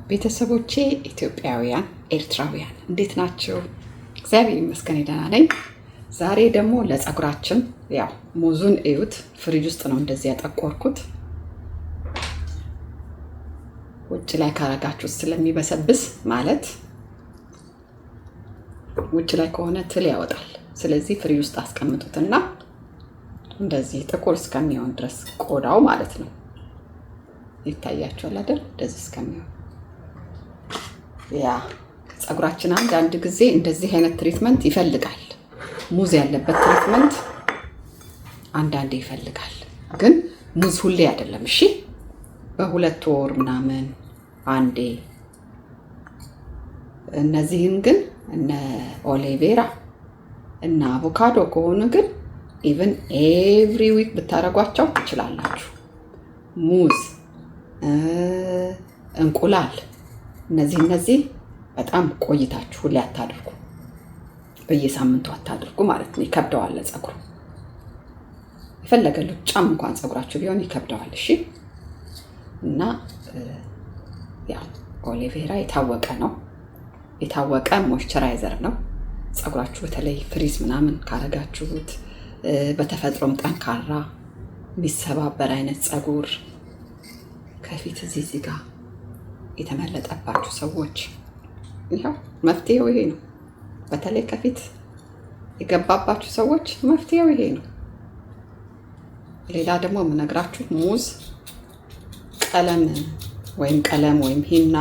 ቤተሰቦቼ ኢትዮጵያውያን ኤርትራውያን እንዴት ናቸው? እግዚአብሔር ይመስገን ደህና ነኝ። ዛሬ ደግሞ ለፀጉራችን ያው ሙዙን እዩት፣ ፍሪጅ ውስጥ ነው እንደዚህ ያጠቆርኩት። ውጭ ላይ ካረጋችሁት ስለሚበሰብስ ማለት ውጭ ላይ ከሆነ ትል ያወጣል። ስለዚህ ፍሪጅ ውስጥ አስቀምጡትና እንደዚህ ጥቁር እስከሚሆን ድረስ ቆዳው ማለት ነው ይታያችኋል አይደል? እንደዚህ እስከሚሆን ያ ፀጉራችን አንድ ጊዜ እንደዚህ አይነት ትሪትመንት ይፈልጋል። ሙዝ ያለበት ትሪትመንት አንዳንዴ ይፈልጋል፣ ግን ሙዝ ሁሌ አይደለም። እሺ በሁለት ወር ምናምን አንዴ። እነዚህን ግን እነ ኦሊቬራ እና አቮካዶ ከሆኑ ግን ኢቭን ኤቭሪ ዊክ ብታረጓቸው ትችላላችሁ። ሙዝ፣ እንቁላል እነዚህ በጣም ቆይታችሁ ሁሌ አታድርጉ፣ በየሳምንቱ አታድርጉ ማለት ነው። ይከብደዋል ፀጉሩ። የፈለገ ሉጫም እንኳን ፀጉራችሁ ቢሆን ይከብደዋል። እሺ እና ያው ኦሊቬራ የታወቀ ነው፣ የታወቀ ሞይስቸራይዘር ነው። ፀጉራችሁ በተለይ ፍሪዝ ምናምን ካረጋችሁት በተፈጥሮም ጠንካራ የሚሰባበር አይነት ፀጉር ከፊት እዚህ ጋር የተመለጠባችሁ ሰዎች ይሄው መፍትሄው ይሄ ነው። በተለይ ከፊት የገባባችሁ ሰዎች መፍትሄው ይሄ ነው። ሌላ ደግሞ የምነግራችሁ ሙዝ ቀለም ወይም ሂና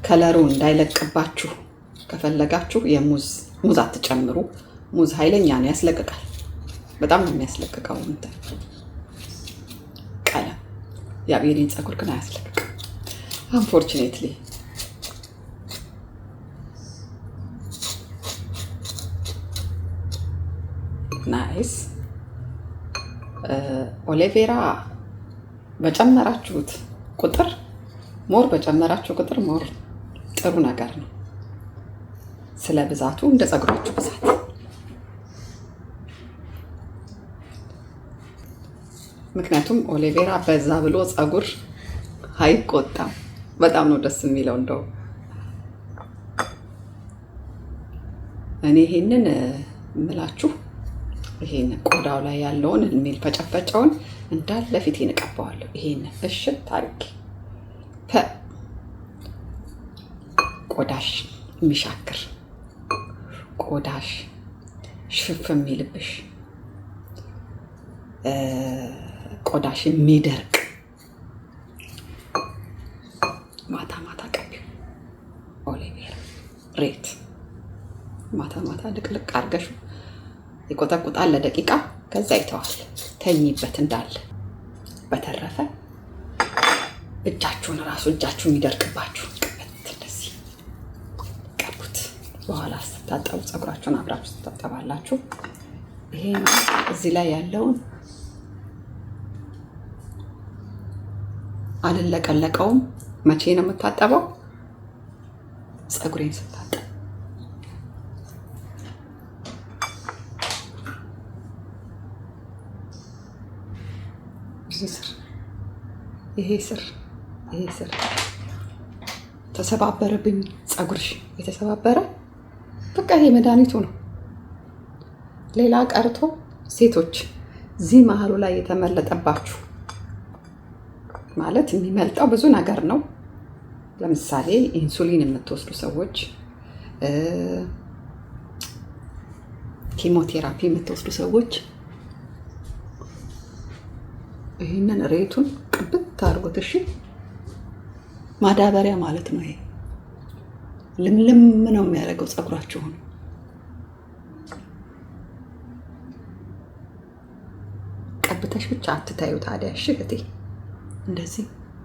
ከለሩ እንዳይለቅባችሁ ከፈለጋችሁ ሙዝ አትጨምሩ። ሙዝ ኃይለኛ ነው፣ ያስለቅቃል። በጣም ነው የሚያስለቅቀው እንትን ቀለም። የአቤኔን ፀጉር ግን አያስለቅቅም አንፎርቹኔትሊ። ናይስ። ኦሊቬራ በጨመራችሁት ቁጥር ሞር ጥሩ ነገር ነው፣ ስለ ብዛቱ እንደ ፀጉራችሁ ብዛት። ምክንያቱም ኦሊቬራ በዛ ብሎ ፀጉር አይቆጣም። በጣም ነው ደስ የሚለው። እንደው እኔ ይሄንን እምላችሁ ይሄን ቆዳው ላይ ያለውን ፈጨፈጨውን እንዳለ ፊቴን እቀባዋለሁ። ይሄን እሽት አድርጌ ቆዳሽ የሚሻክር ቆዳሽ ሽፍ የሚልብሽ ቆዳሽ የሚደርቅ ማታ ቀቢው ኦሊቬራ ሬት ማታ ልቅልቅ አድርገሽ ይቆጠቁጣል ለደቂቃ፣ ከዛ ይተዋል። ተኝበት እንዳለ። በተረፈ እጃችሁን የሚደርቅባችሁ እንደዚህ ቀቡት። በኋላ ስትታጠቡ ፀጉራችሁን አብራችሁ ትታጠባላችሁ። ይሄ እዚህ ላይ ያለውን አልለቀለቀውም። መቼ ነው የምታጠበው? ፀጉሬን ስታጠብ። ይሄ ስር ተሰባበረብኝ ፀጉርሽ የተሰባበረ በቃ ይሄ መድኃኒቱ ነው። ሌላ ቀርቶ ሴቶች እዚህ መሀሉ ላይ የተመለጠባችሁ ማለት የሚመልጠው ብዙ ነገር ነው። ለምሳሌ ኢንሱሊን የምትወስዱ ሰዎች፣ ኪሞቴራፒ የምትወስዱ ሰዎች ይህንን ሬቱን ቅብት አድርጎት። እሺ ማዳበሪያ ማለት ነው። ይሄ ልምልም ነው የሚያደርገው ፀጉራችሁን። ቀብተሽ ብቻ አትታዩ ታዲያ። እሺ እህቴ እንደዚህ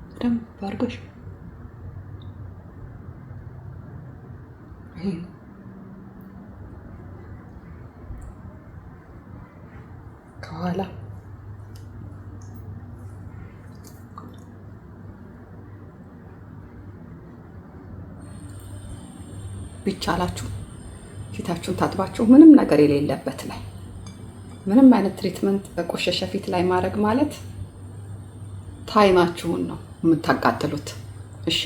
በደንብ አድርገሽ ከኋላ ቢቻላችሁ ፊታችሁን ታጥባችሁ ምንም ነገር የሌለበት ላይ ምንም አይነት ትሪትመንት በቆሸሸ ፊት ላይ ማድረግ ማለት ታይማችሁን ነው የምታቃጥሉት። እሺ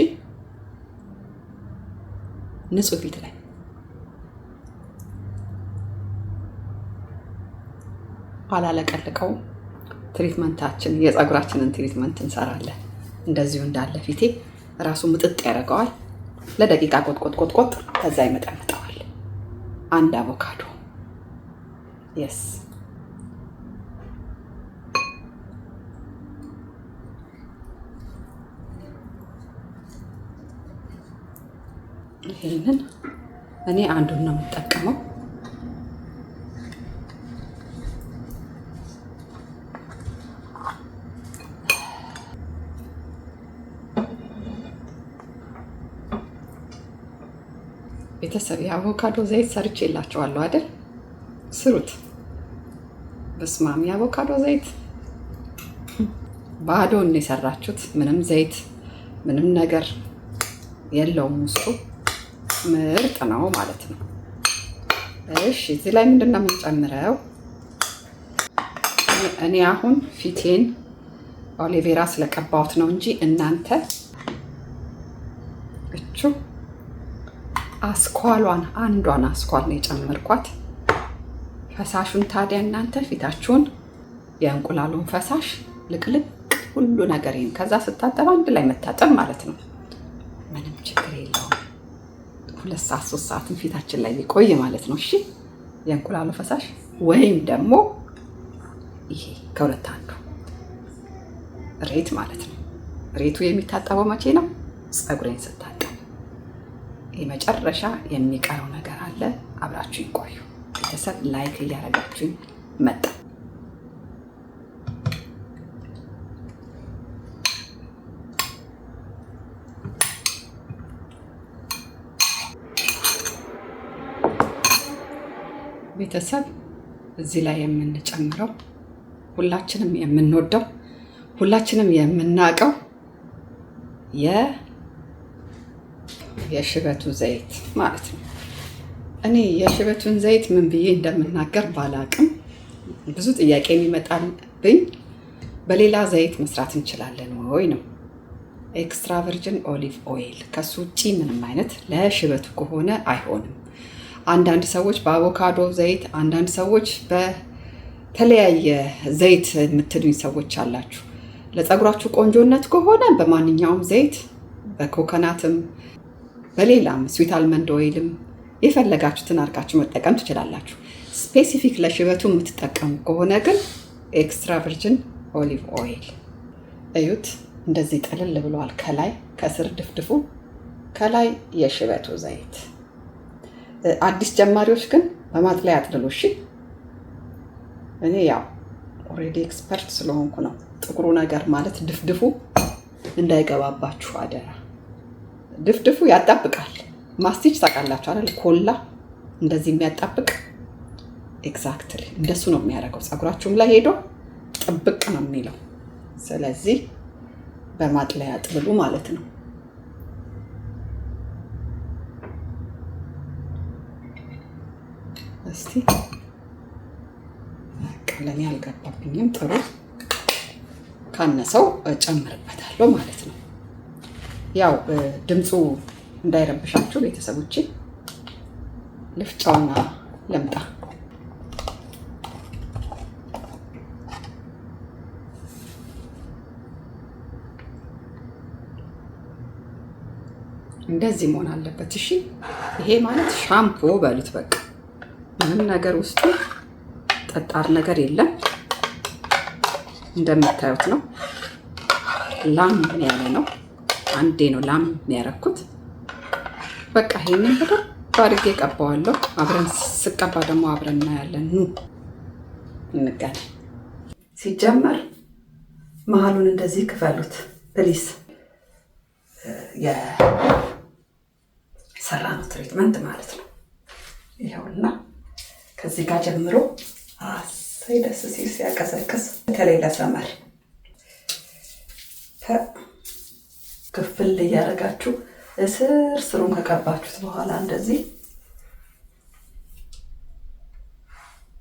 ንጹህ ፊት ላይ አላለቀልቀውም። ትሪትመንታችን የፀጉራችንን ትሪትመንት እንሰራለን። እንደዚሁ እንዳለ ፊቴ ራሱ ምጥጥ ያደርገዋል። ለደቂቃ ቆጥቆጥ ከዛ ይመጠምጠዋል። አንድ አቮካዶ የስ ይሄንን እኔ አንዱን ነው የምጠቀመው። ቤተሰብ የአቮካዶ ዘይት ሰርቼ የላቸዋለሁ አይደል? ስሩት። በስማም የአቮካዶ ዘይት ባዶን የሰራችሁት ምንም ዘይት ምንም ነገር የለውም ውስጡ። ምርጥ ነው ማለት ነው። እሺ እዚህ ላይ ምንድነው የምንጨምረው? እኔ አሁን ፊቴን ኦሊቬራ ስለቀባሁት ነው እንጂ እናንተ እቹ አስኳሏን አንዷን አስኳል ነው የጨመርኳት። ፈሳሹን ታዲያ እናንተ ፊታችሁን የእንቁላሉን ፈሳሽ ልቅልቅ ሁሉ ነገር ይሄን ከዛ ስታጠብ አንድ ላይ መታጠብ ማለት ነው። ምንም ችግር የለውም። 2 ሰዓት 3 ሰዓትን ፊታችን ላይ ይቆይ ማለት ነው። እሺ የእንቁላሉ ፈሳሽ ወይም ደግሞ ይሄ ከሁለት አንዱ ሬት ማለት ነው። ሬቱ የሚታጠበው መቼ ነው? ፀጉሬን ስታጠብ። የመጨረሻ የሚቀረው ነገር አለ። አብራችሁኝ ቆዩ ቤተሰብ። ላይክ እያደረጋችሁኝ መጣ። ቤተሰብ እዚህ ላይ የምንጨምረው ሁላችንም የምንወደው ሁላችንም የምናውቀው የሽበቱ ዘይት ማለት ነው። እኔ የሽበቱን ዘይት ምን ብዬ እንደምናገር ባላቅም ብዙ ጥያቄ የሚመጣብኝ በሌላ ዘይት መስራት እንችላለን ወይ ነው። ኤክስትራ ቨርጅን ኦሊቭ ኦይል ከሱ ውጪ ምንም አይነት ለሽበቱ ከሆነ አይሆንም። አንዳንድ ሰዎች በአቮካዶ ዘይት፣ አንዳንድ ሰዎች በተለያየ ዘይት የምትሉኝ ሰዎች አላችሁ። ለፀጉራችሁ ቆንጆነት ከሆነ በማንኛውም ዘይት በኮኮናትም በሌላም ስዊት አልመንድ ኦይልም የፈለጋችሁትን አድርጋችሁ መጠቀም ትችላላችሁ። ስፔሲፊክ ለሽበቱ የምትጠቀሙ ከሆነ ግን ኤክስትራ ቨርጅን ኦሊቭ ኦይል እዩት። እንደዚህ ጥልል ብሏል። ከላይ ከስር ድፍድፉ፣ ከላይ የሽበቱ ዘይት። አዲስ ጀማሪዎች ግን በማጥለያ አጥልሉ እሺ። እኔ ያው ኦልሬዲ ኤክስፐርት ስለሆንኩ ነው። ጥቁሩ ነገር ማለት ድፍድፉ እንዳይገባባችሁ አደራ። ድፍድፉ ያጣብቃል። ማስቲች ታውቃላችሁ አይደል? ኮላ እንደዚህ የሚያጣብቅ ኤግዛክትሊ እንደሱ ነው የሚያደርገው። ፀጉራችሁም ላይ ሄዶ ጥብቅ ነው የሚለው። ስለዚህ በማጥለያ አጥልሉ ማለት ነው። እስቲ ቀለኔ አልገባብኝም። ጥሩ ካነሰው እጨምርበታለሁ ማለት ነው። ያው ድምፁ እንዳይረብሻችሁ ቤተሰቦቼ ልፍጫውና ለምጣ። እንደዚህ መሆን አለበት። እሺ ይሄ ማለት ሻምፖ በሉት በቃ። ምንም ነገር ውስጡ ጠጣር ነገር የለም። እንደምታዩት ነው። ላም ያለ ነው። አንዴ ነው ላም የሚያረኩት። በቃ ይሄንን በደንብ አድርጌ ቀባዋለሁ። አብረን ስቀባ ደግሞ አብረን እናያለን። ኑ እንገናኝ። ሲጀመር መሀሉን እንደዚህ ክፈሉት ፕሊስ። የሰራነው ትሪትመንት ማለት ነው። ይኸውና ከዚህ ጋር ጀምሮ አሳይ ደስ ሲል ሲያቀሰቅስ፣ በተለይ ለሰመር ክፍል እያደረጋችሁ እስር ስሩን ከቀባችሁት በኋላ እንደዚህ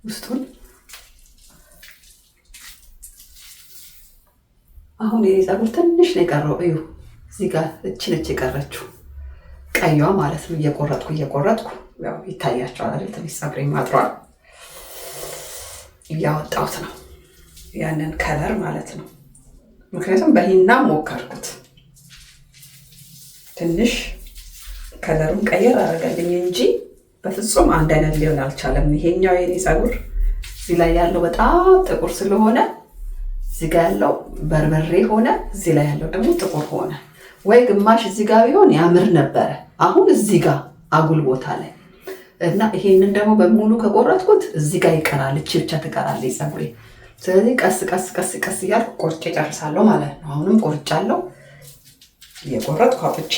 ውስጡን አሁን የኔ ፀጉር ትንሽ ነው የቀረው። እዩ እዚህ ጋር እቺ ነች የቀረችው። ቀይዋ ማለት ነው። እየቆረጥኩ ያው ይታያቸዋል አይደል? ትንሽ ፀጉሬ ማጥሯል። እያወጣሁት ነው ያንን ከለር ማለት ነው። ምክንያቱም በሂና ሞከርኩት ትንሽ ከለሩን ቀየር አደረገልኝ እንጂ በፍጹም አንድ አይነት ሊሆን አልቻለም። ይሄኛው የኔ ፀጉር እዚህ ላይ ያለው በጣም ጥቁር ስለሆነ እዚህ ጋር ያለው በርበሬ ሆነ፣ እዚህ ላይ ያለው ደግሞ ጥቁር ሆነ። ወይ ግማሽ እዚህ ጋር ቢሆን ያምር ነበረ። አሁን እዚህ ጋር አጉል ቦታ ላይ እና ይሄንን ደግሞ በሙሉ ከቆረጥኩት እዚህ ጋር ይቀራል፣ እቺ ብቻ ትቀራለች ፀጉሬ። ስለዚህ ቀስ እያልኩ ቆርጬ ጨርሳለሁ ማለት ነው። አሁንም ቆርጫለሁ፣ እየቆረጥኩ አውጥቼ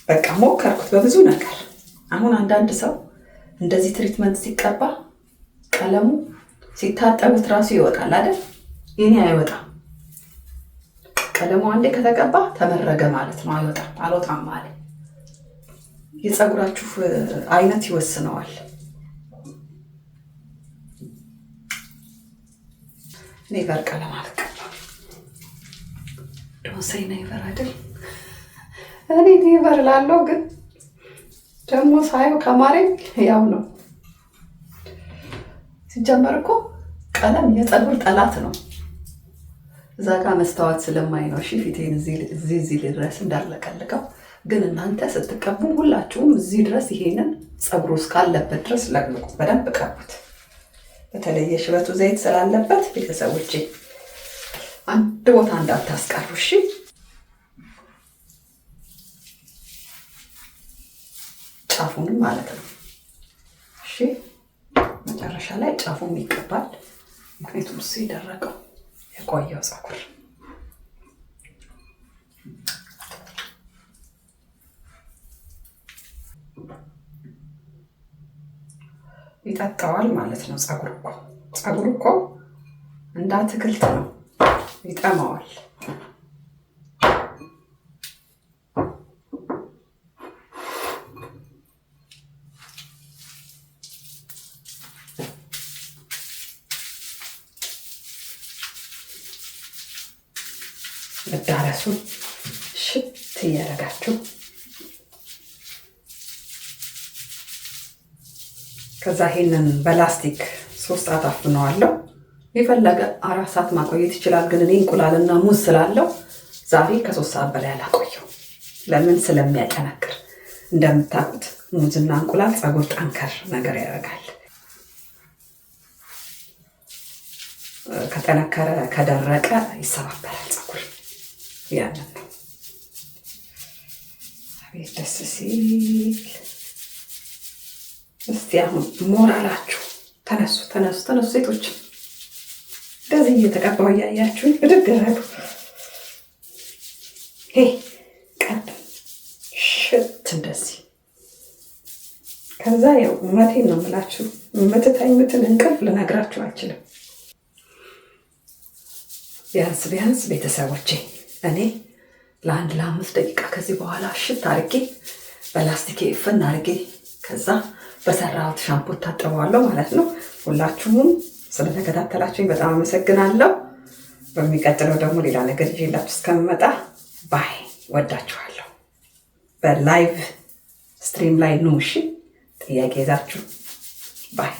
በቃ ሞከርኩት በብዙ ነገር። አሁን አንዳንድ ሰው እንደዚህ ትሪትመንት ሲቀባ ቀለሙ ሲታጠቡት ራሱ ይወጣል አይደል? የኔ አይወጣም። ቀለሙ አንዴ ከተቀባ ተመረገ ማለት ነው። አልወጣም ማለት የፀጉራችሁ አይነት ይወስነዋል። ኔቨር ቀለም አልቀባም። ዶንሰይ ኔቨር አይደል? እኔ ኔቨር ላለው ግን ደግሞ ሳየው ከማረኝ ያው ነው። ሲጀመር እኮ ቀለም የፀጉር ጠላት ነው። እዛ ጋር መስታወት ስለማይ ነው። እሺ ፊቴን እዚህ ድረስ እንዳለቀልቀው። ግን እናንተ ስትቀቡ ሁላችሁም እዚህ ድረስ ይሄንን ፀጉሩ እስካለበት ድረስ ለቅልቁ፣ በደንብ ቀቡት። በተለይ የሽበቱ ዘይት ስላለበት ቤተሰቦቼ አንድ ቦታ እንዳታስቀሩ እሺ። ጫፉንም ማለት ነው እሺ። መጨረሻ ላይ ጫፉም ይቀባል። ምክንያቱም እሱ የደረቀው የቆየው ፀጉር ይጠጣዋል ማለት ነው። ፀጉር እኮ እንደ አትክልት ነው፣ ይጠማዋል። መዳረሱን ሽት እያደረጋችሁ ከዛ ይሄንን በላስቲክ 3 ሰዓት አፍነዋለሁ። የፈለገ 4 ሰዓት ማቆየት ይችላል። ግን እኔ እንቁላልና ሙዝ ስላለው ዛሬ ከ3 ሰዓት በላይ አላቆየው። ለምን? ስለሚያጠነክር። እንደምታውቁት ሙዝና እንቁላል ፀጉር ጠንከር ነገር ያደርጋል። ከጠነከረ ከደረቀ ይሰባበራል ፀጉር። ያንን ነው። አቤት ደስ ሲል። እስቲ አሁን ሞራላችሁ ተነሱ ሴቶች። እንደዚህ እየተቀባው እያያችሁኝ ብድግ አሉ። ቀጥ ሽት እንደዚህ። ከዛ ያው እውነቴን ነው የምላችሁ፣ የምትተኙትን እንቅልፍ ልነግራችሁ አልችልም። ቢያንስ ቤተሰቦቼ እኔ ለ1-5 ደቂቃ ከዚህ በኋላ እሽት አድርጌ በላስቲክ እፍን አድርጌ ከዛ በሰራሁት ሻምፖ ታጠበዋለሁ ማለት ነው። ሁላችሁም ስለተከታተላችሁኝ በጣም አመሰግናለሁ። በሚቀጥለው ደግሞ ሌላ ነገር ይዤላችሁ እስከምመጣ ባይ። ወዳችኋለሁ። በላይቭ ስትሪም ላይ ኑ እሺ። ጥያቄ ይዛችሁ ባይ